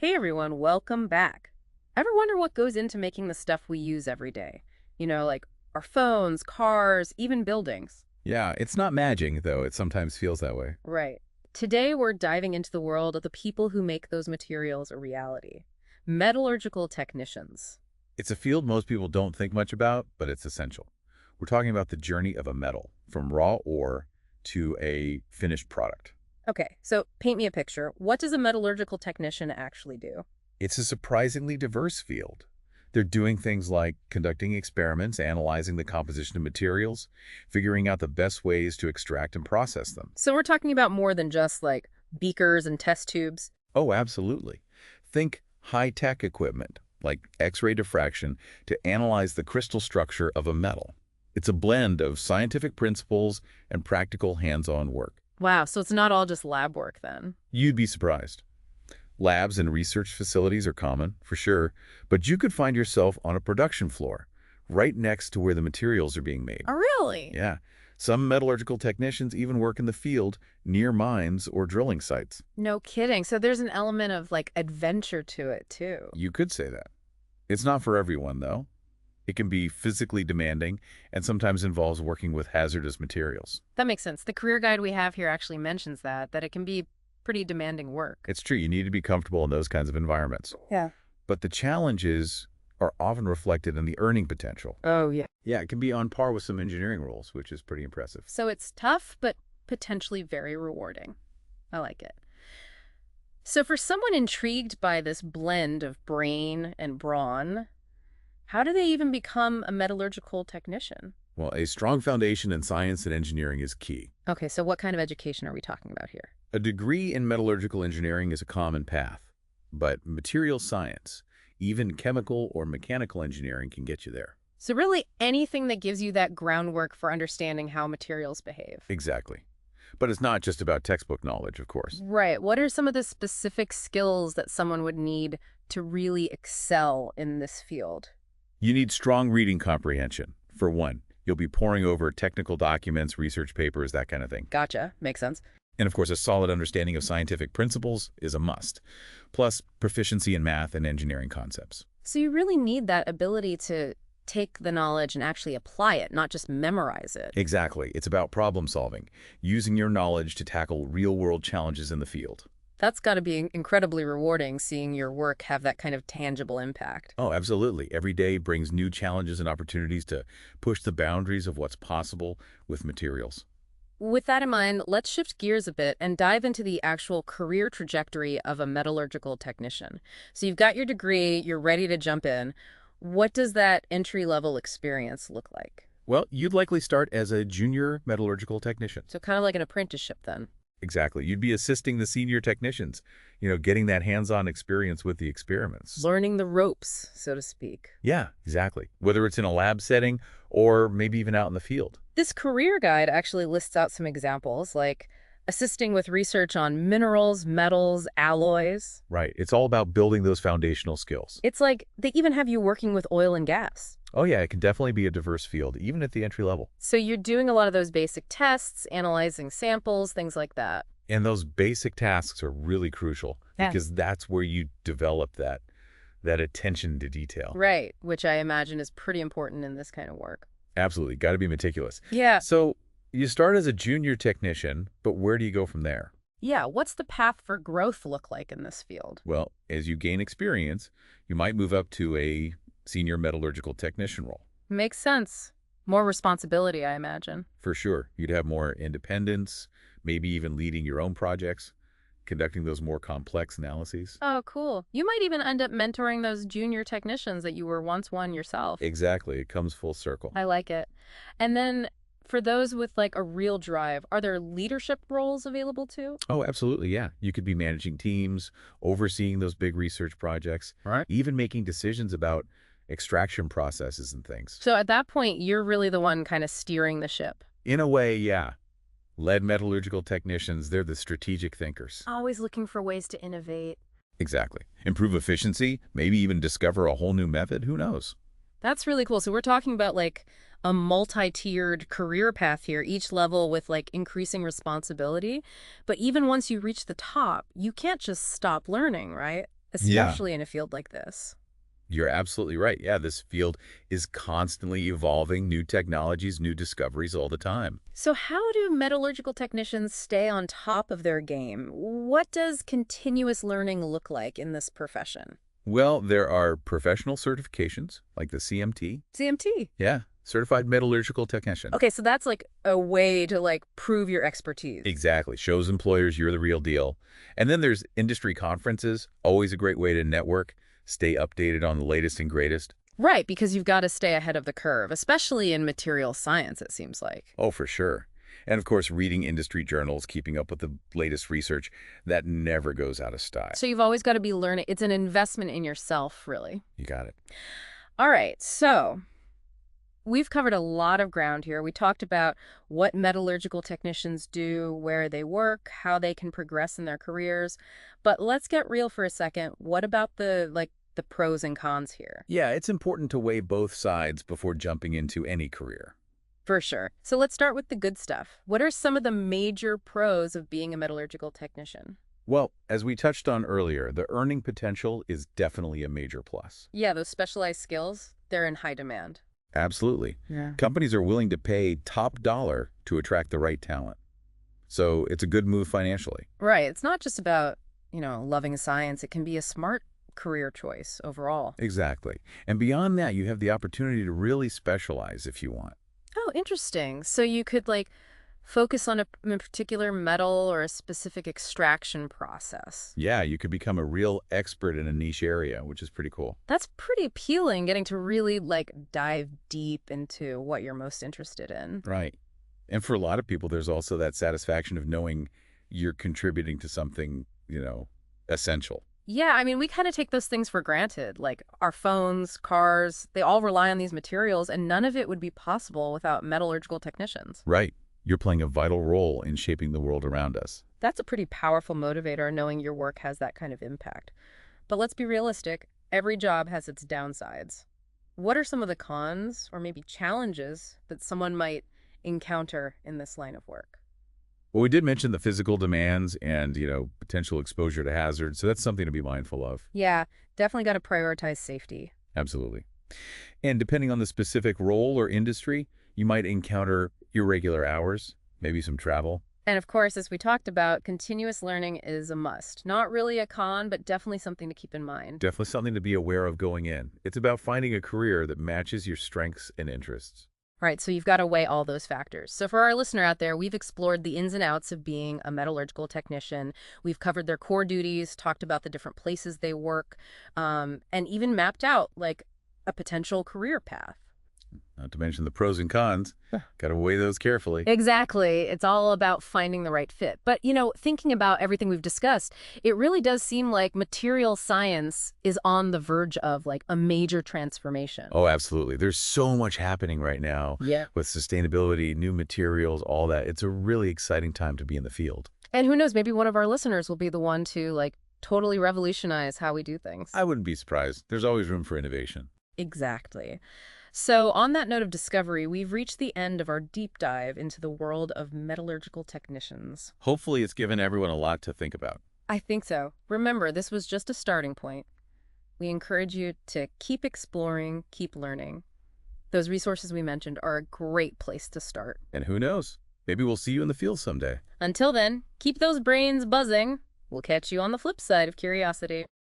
Hey everyone, welcome back. Ever wonder what goes into making the stuff we use every day? Like our phones, cars, even buildings. Yeah, it's not magic, though. It sometimes feels that way. Right. Today we're diving into the world of the people who make those materials a reality. Metallurgical technicians. It's a field most people don't think much about, but it's essential. We're talking about the journey of a metal, from raw ore to a finished product. Okay, so paint me a picture. What does a metallurgical technician actually do? It's a surprisingly diverse field. They're doing things like conducting experiments, analyzing the composition of materials, figuring out the best ways to extract and process them. So we're talking about more than just like beakers and test tubes. Oh, absolutely. Think high-tech equipment, like X-ray diffraction, to analyze the crystal structure of a metal. It's a blend of scientific principles and practical hands-on work. Wow, so it's not all just lab work then. You'd be surprised. Labs and research facilities are common, for sure, but you could find yourself on a production floor, right next to where the materials are being made. Oh, really? Yeah. Some metallurgical technicians even work in the field near mines or drilling sites. No kidding. So there's an element of like adventure to it too. You could say that. It's not for everyone, though. It can be physically demanding and sometimes involves working with hazardous materials. That makes sense. The career guide we have here actually mentions that it can be pretty demanding work. It's true, you need to be comfortable in those kinds of environments. Yeah. But the challenges are often reflected in the earning potential. Oh, yeah. Yeah, it can be on par with some engineering roles, which is pretty impressive. So it's tough, but potentially very rewarding. I like it. So for someone intrigued by this blend of brain and brawn, how do they even become a metallurgical technician? Well, a strong foundation in science and engineering is key. Okay, so what kind of education are we talking about here? A degree in metallurgical engineering is a common path, but material science, even chemical or mechanical engineering, can get you there. So really anything that gives you that groundwork for understanding how materials behave. Exactly. But it's not just about textbook knowledge, of course. Right. What are some of the specific skills that someone would need to really excel in this field? You need strong reading comprehension, for one. You'll be poring over technical documents, research papers, that kind of thing. Gotcha. Makes sense. And of course, a solid understanding of scientific principles is a must. Plus, proficiency in math and engineering concepts. So you really need that ability to take the knowledge and actually apply it, not just memorize it. Exactly. It's about problem solving, using your knowledge to tackle real-world challenges in the field. That's got to be incredibly rewarding, seeing your work have that kind of tangible impact. Oh, absolutely. Every day brings new challenges and opportunities to push the boundaries of what's possible with materials. With that in mind, let's shift gears a bit and dive into the actual career trajectory of a metallurgical technician. So you've got your degree, you're ready to jump in. What does that entry-level experience look like? Well, you'd likely start as a junior metallurgical technician. So kind of like an apprenticeship then. Exactly. You'd be assisting the senior technicians, getting that hands-on experience with the experiments. Learning the ropes, so to speak. Yeah, exactly. Whether it's in a lab setting or maybe even out in the field. This career guide actually lists out some examples, like assisting with research on minerals, metals, alloys. Right. It's all about building those foundational skills. It's like they even have you working with oil and gas. Oh, yeah, it can definitely be a diverse field, even at the entry level. So you're doing a lot of those basic tests, analyzing samples, things like that. And those basic tasks are really crucial because that's where you develop that attention to detail. Right, which I imagine is pretty important in this kind of work. Absolutely. Got to be meticulous. Yeah. So you start as a junior technician, but where do you go from there? Yeah, what's the path for growth look like in this field? Well, as you gain experience, you might move up to a senior metallurgical technician role. Makes sense. More responsibility, I imagine. For sure. You'd have more independence, maybe even leading your own projects, conducting those more complex analyses. Oh, cool. You might even end up mentoring those junior technicians that you were once one yourself. Exactly. It comes full circle. I like it. And then for those with like a real drive, are there leadership roles available too? Oh, absolutely. Yeah. You could be managing teams, overseeing those big research projects, right? Even making decisions about extraction processes and things. So at that point, you're really the one kind of steering the ship. In a way, yeah. Lead metallurgical technicians, they're the strategic thinkers. Always looking for ways to innovate. Exactly. Improve efficiency, maybe even discover a whole new method. Who knows? That's really cool. So we're talking about like a multi-tiered career path here, each level with like increasing responsibility. But even once you reach the top, you can't just stop learning, right? Yeah, especially in a field like this. you're absolutely right. Yeah, this field is constantly evolving, new technologies, new discoveries all the time. So how do metallurgical technicians stay on top of their game? What does continuous learning look like in this profession? Well, there are professional certifications like the CMT. CMT. Yeah, Certified Metallurgical Technician. Okay, so that's like a way to like prove your expertise. Exactly. Shows employers you're the real deal. And then there's industry conferences, always a great way to network, stay updated on the latest and greatest. Right, because you've got to stay ahead of the curve, especially in material science, it seems like. Oh, for sure. And of course, reading industry journals, keeping up with the latest research, that never goes out of style. So you've always got to be learning. It's an investment in yourself, really. You got it. All right, so we've covered a lot of ground here. We talked about what metallurgical technicians do, where they work, how they can progress in their careers. But let's get real for a second. What about the pros and cons here? Yeah, it's important to weigh both sides before jumping into any career. For sure. So let's start with the good stuff. What are some of the major pros of being a metallurgical technician? Well, as we touched on earlier, the earning potential is definitely a major plus. Yeah, those specialized skills, they're in high demand. Absolutely. Yeah. Companies are willing to pay top dollar to attract the right talent. So it's a good move financially. Right. It's not just about, loving science. It can be a smart career choice overall. Exactly. And beyond that, you have the opportunity to really specialize if you want. Oh, interesting. So you could focus on a particular metal or a specific extraction process. Yeah, you could become a real expert in a niche area, which is pretty cool. That's pretty appealing, getting to really dive deep into what you're most interested in. Right. And for a lot of people, there's also that satisfaction of knowing you're contributing to something, essential. Yeah, I mean, we kind of take those things for granted. Like our phones, cars, they all rely on these materials, and none of it would be possible without metallurgical technicians. Right. You're playing a vital role in shaping the world around us. That's a pretty powerful motivator, knowing your work has that kind of impact. But let's be realistic. Every job has its downsides. What are some of the cons or maybe challenges that someone might encounter in this line of work? Well, we did mention the physical demands and, potential exposure to hazards, so that's something to be mindful of. Yeah, definitely got to prioritize safety. Absolutely. And depending on the specific role or industry, you might encounter irregular hours, maybe some travel. And of course, as we talked about, continuous learning is a must. Not really a con, but definitely something to keep in mind. Definitely something to be aware of going in. It's about finding a career that matches your strengths and interests. Right, so you've got to weigh all those factors. So for our listener out there, we've explored the ins and outs of being a metallurgical technician. We've covered their core duties, talked about the different places they work, and even mapped out a potential career path. Not to mention the pros and cons. Got to weigh those carefully. Exactly. It's all about finding the right fit. But, thinking about everything we've discussed, it really does seem like material science is on the verge of a major transformation. Oh, absolutely. There's so much happening right now with sustainability, new materials, all that. It's a really exciting time to be in the field. And who knows, maybe one of our listeners will be the one to totally revolutionize how we do things. I wouldn't be surprised. There's always room for innovation. Exactly. So on that note of discovery, we've reached the end of our deep dive into the world of metallurgical technicians. Hopefully it's given everyone a lot to think about. I think so. Remember, this was just a starting point. We encourage you to keep exploring, keep learning. Those resources we mentioned are a great place to start. And who knows? Maybe we'll see you in the field someday. Until then, keep those brains buzzing. We'll catch you on the flip side of curiosity.